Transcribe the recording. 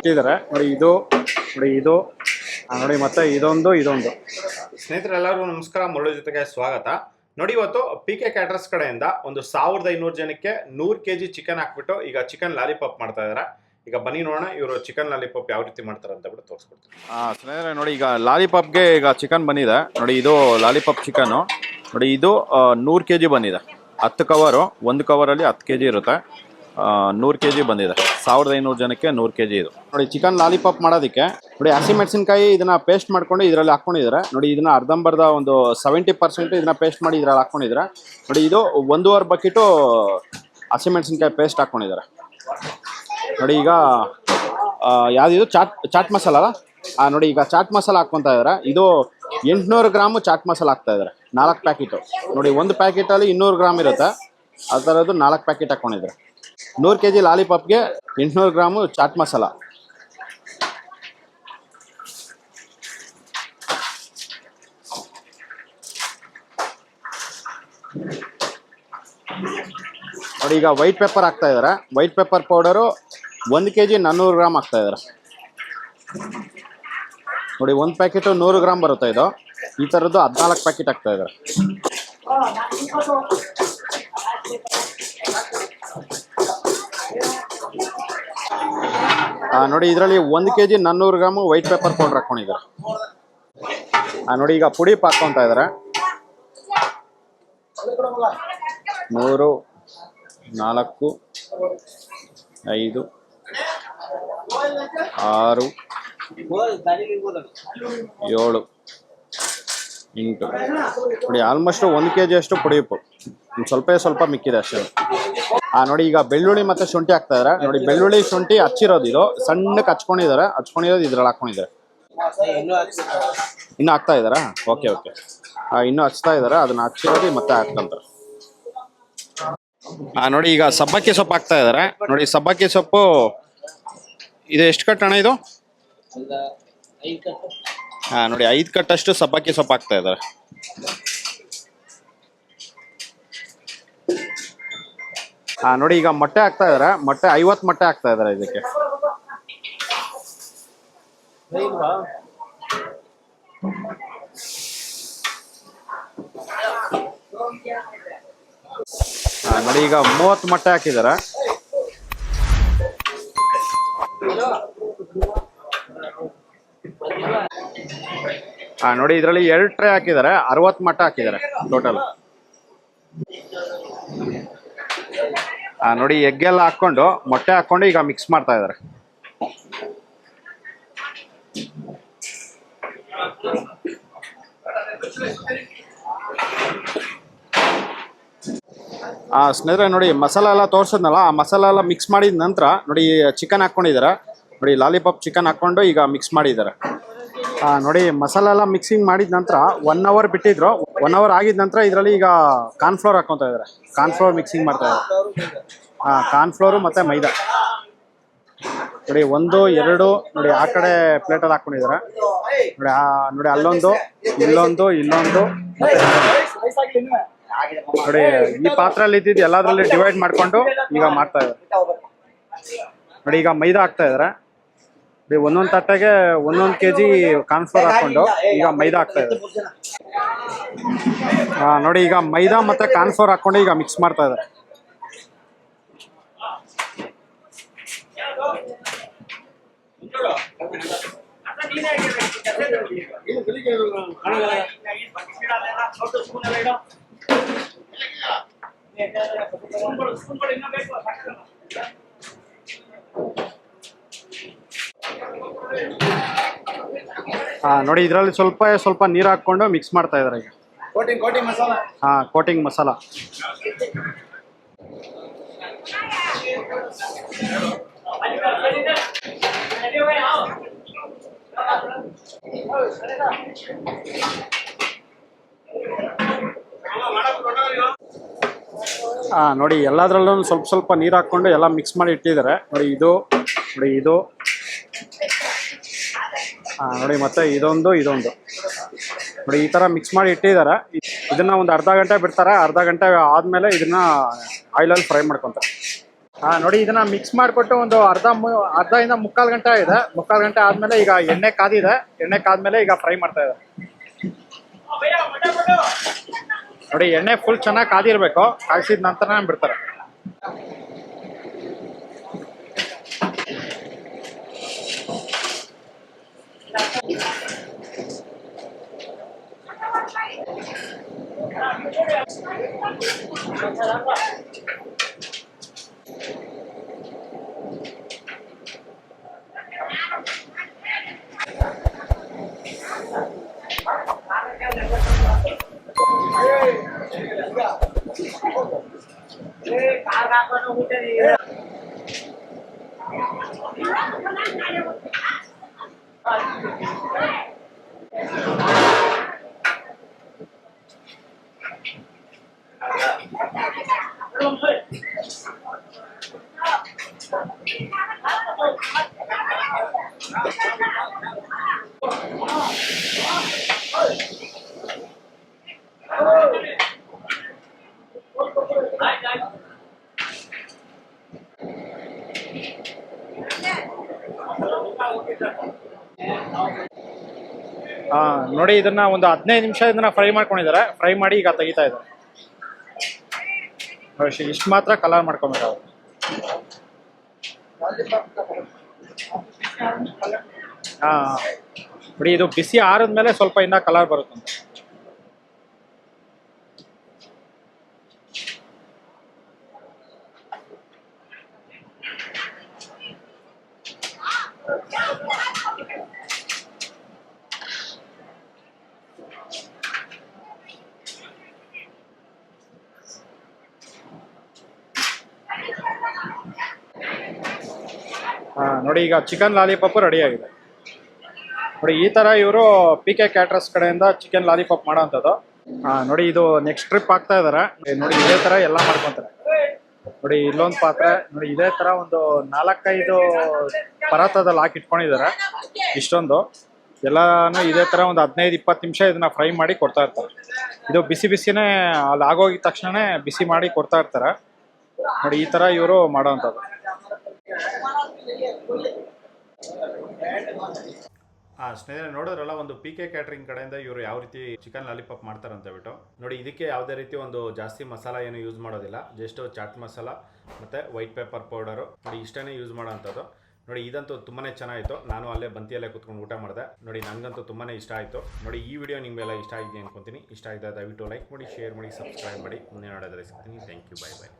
ಇಟ್ಟಿದ್ದಾರೆ ನೋಡಿ. ಇದು ನೋಡಿ, ಇದು ನೋಡಿ, ಮತ್ತೆ ಇದೊಂದು ಸ್ನೇಹಿತರೆಲ್ಲರಿಗೂ ನಮಸ್ಕಾರ, ಮುರಳಿ ಜೊತೆಗೆ ಸ್ವಾಗತ. ನೋಡಿ, ಇವತ್ತು PK ಕ್ಯಾಟರರ್ಸ್ ಕಡೆಯಿಂದ ಒಂದು 1500 ಜನಕ್ಕೆ 100 kg ಚಿಕನ್ ಹಾಕ್ಬಿಟ್ಟು ಈಗ ಚಿಕನ್ ಲಾಲಿಪಾಪ್ ಮಾಡ್ತಾ ಇದಾರೆ. ಈಗ ಬನ್ನಿ ನೋಡೋಣ ಇವರು ಚಿಕನ್ ಲಾಲಿಪಾಪ್ ಯಾವ ರೀತಿ ಮಾಡ್ತಾರೆ ಅಂತ ಬಿಟ್ಟು ತೋರಿಸ್ಕೊಡ್ತೀನಿ. ಸ್ನೇಹಿತರೆ ನೋಡಿ, ಈಗ ಲಾಲಿಪಾಪ್ಗೆ ಈಗ ಚಿಕನ್ ಬಂದಿದೆ ನೋಡಿ. ಇದು ಲಾಲಿಪಾಪ್ ಚಿಕನ್ನು ನೋಡಿ. ಇದು 100 kg ಬಂದಿದೆ. 10 ಕವರು, ಒಂದು ಕವರಲ್ಲಿ 10 kg ಇರುತ್ತೆ. 100 kg ಬಂದಿದೆ. 1500 ಜನಕ್ಕೆ 100 kg ಇದು ನೋಡಿ. ಚಿಕನ್ ಲಾಲಿಪಾಪ್ ಮಾಡೋದಕ್ಕೆ ನೋಡಿ, ಹಸಿಮೆಣಸಿನಕಾಯಿ ಇದನ್ನ ಪೇಸ್ಟ್ ಮಾಡ್ಕೊಂಡು ಇದರಲ್ಲಿ ಹಾಕೊಂಡಿದ್ದಾರೆ ನೋಡಿ. ಇದನ್ನ ಅರ್ಧಂಬರ್ಧ ಒಂದು 70% ಇದನ್ನ ಪೇಸ್ಟ್ ಮಾಡಿ ಇದ್ರಲ್ಲಿ ಹಾಕೊಂಡಿದ್ದಾರೆ ನೋಡಿ. ಇದು 1.5 ಬಕೆಟು ಹಸಿಮೆಣಸಿನಕಾಯಿ ಪೇಸ್ಟ್ ಹಾಕೊಂಡಿದ್ದಾರೆ ನೋಡಿ. ಈಗ ಯಾವ್ದಿದು ಚಾಟ್ ಮಸಾಲ ನೋಡಿ. ಈಗ ಚಾಟ್ ಮಸಾಲ ಹಾಕ್ಕೊತಾ ಇದ್ದಾರೆ. ಇದು 800 ಗ್ರಾಮು ಚಾಟ್ ಮಸಾಲ ಹಾಕ್ತಾ ಇದ್ದಾರೆ. 4 ಪ್ಯಾಕೆಟು ನೋಡಿ. ಒಂದು ಪ್ಯಾಕೆಟಲ್ಲಿ 200 ಗ್ರಾಮ್ ಇರುತ್ತೆ. ಆ ಥರದ್ದು 4 ಪ್ಯಾಕೆಟ್ ಹಾಕ್ಕೊಂಡಿದ್ದಾರೆ. 100 kg ಲಾಲಿಪಾಪ್ಗೆ 800 ಗ್ರಾಮು ಚಾಟ್ ಮಸಾಲ. ನೋಡಿ, ಈಗ ವೈಟ್ ಪೆಪ್ಪರ್ ಹಾಕ್ತಾ ಇದ್ದಾರೆ. White pepper powder 1 kg 400 gram ಹಾಕ್ತಾ ಇದ್ದಾರೆ ನೋಡಿ. ಒಂದು ಪ್ಯಾಕೆಟು 100 ಗ್ರಾಮ್ ಬರುತ್ತೆ. ಇದು ಈ ಥರದ್ದು 14 ಪ್ಯಾಕೆಟ್ ಹಾಕ್ತಾ ಇದ್ದಾರೆ ನೋಡಿ. ಇದರಲ್ಲಿ 1 kg 400 gram white pepper powder ಹಾಕ್ಕೊಂಡಿದ್ದಾರೆ ನೋಡಿ. ಈಗ ಪುಡಿ ಹಾಕ್ಕೊತಾ ಇದ್ದಾರೆ. 3 4 5 6 7 8 ನೋಡಿ. ಆಲ್ಮೋಸ್ಟ್ 1 kg ಅಷ್ಟು ಪುಡಿ ಉಪ್ಪು, ಸ್ವಲ್ಪ ಮಿಕ್ಕಿದೆ ಅಷ್ಟೇ ನೋಡಿ. ಈಗ ಬೆಳ್ಳುಳ್ಳಿ ಮತ್ತೆ ಶುಂಠಿ ಹಾಕ್ತಾ ಇದಾರೆ ನೋಡಿ. ಬೆಳ್ಳುಳ್ಳಿ ಶುಂಠಿ ಹಚ್ಚಿರೋದು, ಇದು ಸಣ್ಣಕ್ಕೆ ಹಚ್ಕೊಂಡಿದ್ದಾರೆ. ಇದ್ರಲ್ಲಿ ಹಾಕೊಂಡಿದ್ದಾರೆ. ಇನ್ನು ಹಾಕ್ತಾ ಇದ್ದಾರಾ? ಓಕೆ ಇನ್ನು ಹಚ್ತಾ ಇದಾರೆ. ಅದನ್ನ ಹಚ್ಚಿರೋದು ಮತ್ತೆ ಹಾಕ್ತಂತಾರೆ ನೋಡಿ. ಈಗ ಸಬ್ಬಕ್ಕಿ ಸೊಪ್ಪು ಹಾಕ್ತಾ ಇದಾರೆ ನೋಡಿ. ಸಬ್ಬಕ್ಕಿ ಸೊಪ್ಪು ಇದು ಎಷ್ಟು ಕಟ್ಟಣ ಇದು? ನೋಡಿ, 5 ಕಟ್ಟಷ್ಟು ಸಬ್ಬಕ್ಕಿ ಸೊಪ್ಪು ಹಾಕ್ತಾ ಇದಾರೆ ನೋಡಿ. ಈಗ ಮೊಟ್ಟೆ ಹಾಕ್ತಾ ಇದಾರೆ. ಮೊಟ್ಟೆ 50 ಮೊಟ್ಟೆ ಹಾಕ್ತಾ ಇದಾರೆ ಇದಕ್ಕೆ ನೋಡಿ. ಈಗ 30 ಮೊಟ್ಟೆ ಹಾಕಿದ್ದಾರೆ ನೋಡಿ. ಇದರಲ್ಲಿ 2 ಟ್ರೇ ಹಾಕಿದ್ದಾರೆ. 60 ಮೊಟ್ಟೆ ಹಾಕಿದ್ದಾರೆ ಟೋಟಲ್ ನೋಡಿ. ಎಗ್ಗೆಲ್ಲ ಹಾಕೊಂಡು ಮೊಟ್ಟೆ ಹಾಕೊಂಡು ಈಗ ಮಿಕ್ಸ್ ಮಾಡ್ತಾ ಇದ್ದಾರೆ ಸ್ನೇಹಿತರೆ ನೋಡಿ. ಮಸಾಲ ಎಲ್ಲ ತೋರಿಸಿದ್ನಲ್ಲ, ಆ ಮಸಾಲ ಎಲ್ಲ ಮಿಕ್ಸ್ ಮಾಡಿದ ನಂತರ ನೋಡಿ ಚಿಕನ್ ಹಾಕ್ಕೊಂಡಿದ್ದಾರೆ ನೋಡಿ. ಲಾಲಿಪಾಪ್ ಚಿಕನ್ ಹಾಕ್ಕೊಂಡು ಈಗ ಮಿಕ್ಸ್ ಮಾಡಿದ್ದಾರೆ ನೋಡಿ. ಮಸಾಲ ಎಲ್ಲ ಮಿಕ್ಸಿಂಗ್ ಮಾಡಿದ ನಂತರ 1 ಅವರ್ ಬಿಟ್ಟಿದ್ರು. 1 ಅವರ್ ಆಗಿದ ನಂತರ ಇದರಲ್ಲಿ ಈಗ ಕಾರ್ನ್ಫ್ಲೋರ್ ಹಾಕ್ಕೊತಾ ಇದ್ದಾರೆ. ಕಾರ್ನ್ಫ್ಲೋರ್ ಮಿಕ್ಸಿಂಗ್ ಮಾಡ್ತಾ ಇದ್ದಾರೆ. ಕಾರ್ನ್ಫ್ಲೋರು ಮತ್ತೆ ಮೈದಾ ನೋಡಿ. 1 2 ನೋಡಿ. ಆ ಕಡೆ ಪ್ಲೇಟಲ್ಲಿ ಹಾಕ್ಕೊಂಡಿದ್ದಾರೆ ನೋಡಿ. ನೋಡಿ, ಅಲ್ಲೊಂದು, ಇಲ್ಲೊಂದು ಮತ್ತೆ ನೋಡಿ. ಈ ಪಾತ್ರೆಯಲ್ಲಿ ಇದ್ದಿದ್ದು ಎಲ್ಲದರಲ್ಲಿ ಡಿವೈಡ್ ಮಾಡ್ಕೊಂಡು ಈಗ ಮಾಡ್ತಾ ಇದ್ದಾರೆ ನೋಡಿ. ಈಗ ಮೈದಾ ಹಾಕ್ತಾ ಇದ್ದಾರೆ. ಒಂದೊಂದು ತಟ್ಟೆಗೆ 1 kg ಕಾರ್ನ್ಫ್ಲೋರ್ ಹಾಕೊಂಡು ಈಗ ಮೈದಾ ಹಾಕ್ತಾ ಇದ್ದಾರೆ ನೋಡಿ. ಈಗ ಮೈದಾ ಮತ್ತೆ ಕಾರ್ನ್ಫ್ಲೋರ್ ಹಾಕೊಂಡು ಈಗ ಮಿಕ್ಸ್ ಮಾಡ್ತಾ ಇದ್ದಾರೆ ನೋಡಿ. ಇದರಲ್ಲಿ ಸ್ವಲ್ಪ ನೀರು ಹಾಕೊಂಡು ಮಿಕ್ಸ್ ಮಾಡ್ತಾ ಇದ್ದಾರೆ ಈಗ. ಕೋಟಿಂಗ್ ಮಸಾಲ ನೋಡಿ. ಎಲ್ಲದರಲ್ಲೂ ಸ್ವಲ್ಪ ನೀರು ಹಾಕೊಂಡು ಎಲ್ಲ ಮಿಕ್ಸ್ ಮಾಡಿ ಇಟ್ಟಿದ್ದಾರೆ ನೋಡಿ. ಇದು ನೋಡಿ. ಮತ್ತೆ ಇದೊಂದು ನೋಡಿ ಈ ತರ ಮಿಕ್ಸ್ ಮಾಡಿ ಇಟ್ಟಿದ್ದಾರೆ. ಇದನ್ನ ಒಂದು ಅರ್ಧ ಗಂಟೆ ಬಿಡ್ತಾರೆ. ಅರ್ಧ ಗಂಟೆ ಆದ್ಮೇಲೆ ಇದನ್ನ ಆಯಿಲಲ್ಲಿ ಫ್ರೈ ಮಾಡ್ಕೊಂತಾರೆ. ನೋಡಿ ಇದನ್ನ ಮಿಕ್ಸ್ ಮಾಡಿಕೊಟ್ಟು ಒಂದು ಅರ್ಧ ಇಂದ ಮುಕ್ಕಾಲು ಗಂಟೆ ಆಗಿದೆ. ಮುಕ್ಕಾಲು ಗಂಟೆ ಆದ್ಮೇಲೆ ಈಗ ಎಣ್ಣೆ ಕಾದಿದೆ. ಎಣ್ಣೆ ಕಾದ್ಮೇಲೆ ಈಗ ಫ್ರೈ ಮಾಡ್ತಾ ಇದ್ದಾರೆ. ನೋಡಿ ಎಣ್ಣೆ ಫುಲ್ ಚೆನ್ನಾಗಿ ಕಾದಿರ್ಬೇಕು. ಕಾಯಿಸಿದ ನಂತರ ಬಿಡ್ತಾರೆ. ನೋಡಿ ಇದನ್ನ ಒಂದು 15 ನಿಮಿಷ ಇದನ್ನ ಫ್ರೈ ಮಾಡ್ಕೊಂಡಿದ್ದಾರೆ. ಫ್ರೈ ಮಾಡಿ ಈಗ ತೆಗಿತಾ ಇದ್ದಾರೆ. ಇಷ್ಟು ಮಾತ್ರ ಕಲರ್ ಮಾಡ್ಕೊಬೇಕಾಗುತ್ತೆ. ನೋಡಿ ಇದು ಬಿಸಿ ಆರಿದ್ಮೇಲೆ ಸ್ವಲ್ಪ ಇನ್ನ ಕಲರ್ ಬರುತ್ತಂತೆ. ನೋಡಿ ಈಗ ಚಿಕನ್ ಲಾಲಿಪಾಪ್ ರೆಡಿ ಆಗಿದೆ. ನೋಡಿ ಈ ತರ ಇವರು PK ಕ್ಯಾಟರರ್ಸ್ ಕಡೆಯಿಂದ ಚಿಕನ್ ಲಾಲಿಪಾಪ್ ಮಾಡೋ ಅಂಥದ್ದು. ನೋಡಿ ಇದು ನೆಕ್ಸ್ಟ್ ಟ್ರಿಪ್ ಆಗ್ತಾ ಇದಾರೆ. ನೋಡಿ ಇದೇ ತರ ಎಲ್ಲ ಮಾಡ್ಕೊಂತಾರೆ. ನೋಡಿ ಇಲ್ಲೊಂದು ಪಾತ್ರೆ. ನೋಡಿ ಇದೇ ತರ ಒಂದು 4-5 ಪರಾತದಲ್ಲಿ ಹಾಕಿ ಇಟ್ಕೊಂಡಿದ್ದಾರೆ. ಇಷ್ಟೊಂದು ಎಲ್ಲಾನು ಇದೇ ತರ ಒಂದು 15-20 ನಿಮಿಷ ಇದನ್ನ ಫ್ರೈ ಮಾಡಿ ಕೊಡ್ತಾ ಇರ್ತಾರೆ. ಇದು ಬಿಸಿ ಬಿಸಿನೇ ಅಲ್ಲಿ ಆಗೋಗಿದ ತಕ್ಷಣ ಬಿಸಿ ಮಾಡಿ ಕೊಡ್ತಾ ಇರ್ತಾರೆ. ನೋಡಿ ಈ ತರ ಇವರು ಮಾಡೋ ಅಂಥದ್ದು. ಸ್ನೇಹಿತರೆ ನೋಡಿದ್ರಲ್ಲ, ಒಂದು PK ಕ್ಯಾಟರಿಂಗ್ ಕಡೆಯಿಂದ ಇವರು ಯಾವ ರೀತಿ ಚಿಕನ್ ಲಾಲಿಪಾಪ್ ಮಾಡ್ತಾರೆ ಅಂತ ಬಿಟ್ಟು. ನೋಡಿ ಇದಕ್ಕೆ ಯಾವುದೇ ರೀತಿ ಒಂದು ಜಾಸ್ತಿ ಮಸಾಲ ಏನು ಯೂಸ್ ಮಾಡೋದಿಲ್ಲ. ಜಸ್ಟ್ ಚಾಟ್ ಮಸಾಲ ಮತ್ತು ವೈಟ್ ಪೆಪ್ಪರ್ ಪೌಡರು ನೋಡಿ ಇಷ್ಟೇ ಯೂಸ್ ಮಾಡೋ ಅಂಥದ್ದು. ನೋಡಿ ಇದಂತೂ ತುಂಬಾ ಚೆನ್ನಾಗಿತ್ತು. ನಾನು ಅಲ್ಲೇ ಬಂತಿಯಲ್ಲೇ ಕೂತ್ಕೊಂಡು ಊಟ ಮಾಡಿದೆ. ನೋಡಿ ನನಗಂತೂ ತುಂಬಾ ಇಷ್ಟ ಆಯಿತು. ನೋಡಿ ಈ ವಿಡಿಯೋ ನಿಮಗೆಲ್ಲ ಇಷ್ಟ ಆಗಿದೆ ಅನ್ಕೊತೀನಿ. ಇಷ್ಟ ಆಗಿದೆ ದಯವಿಟ್ಟು ಲೈಕ್ ಮಾಡಿ, ಶೇರ್ ಮಾಡಿ, ಸಬ್ಸ್ಕ್ರೈಬ್ ಮಾಡಿ. ಮುಂದೆ ನೋಡೋದ್ರೆ ಸಿಗ್ತೀನಿ. Thank you. Bye bye.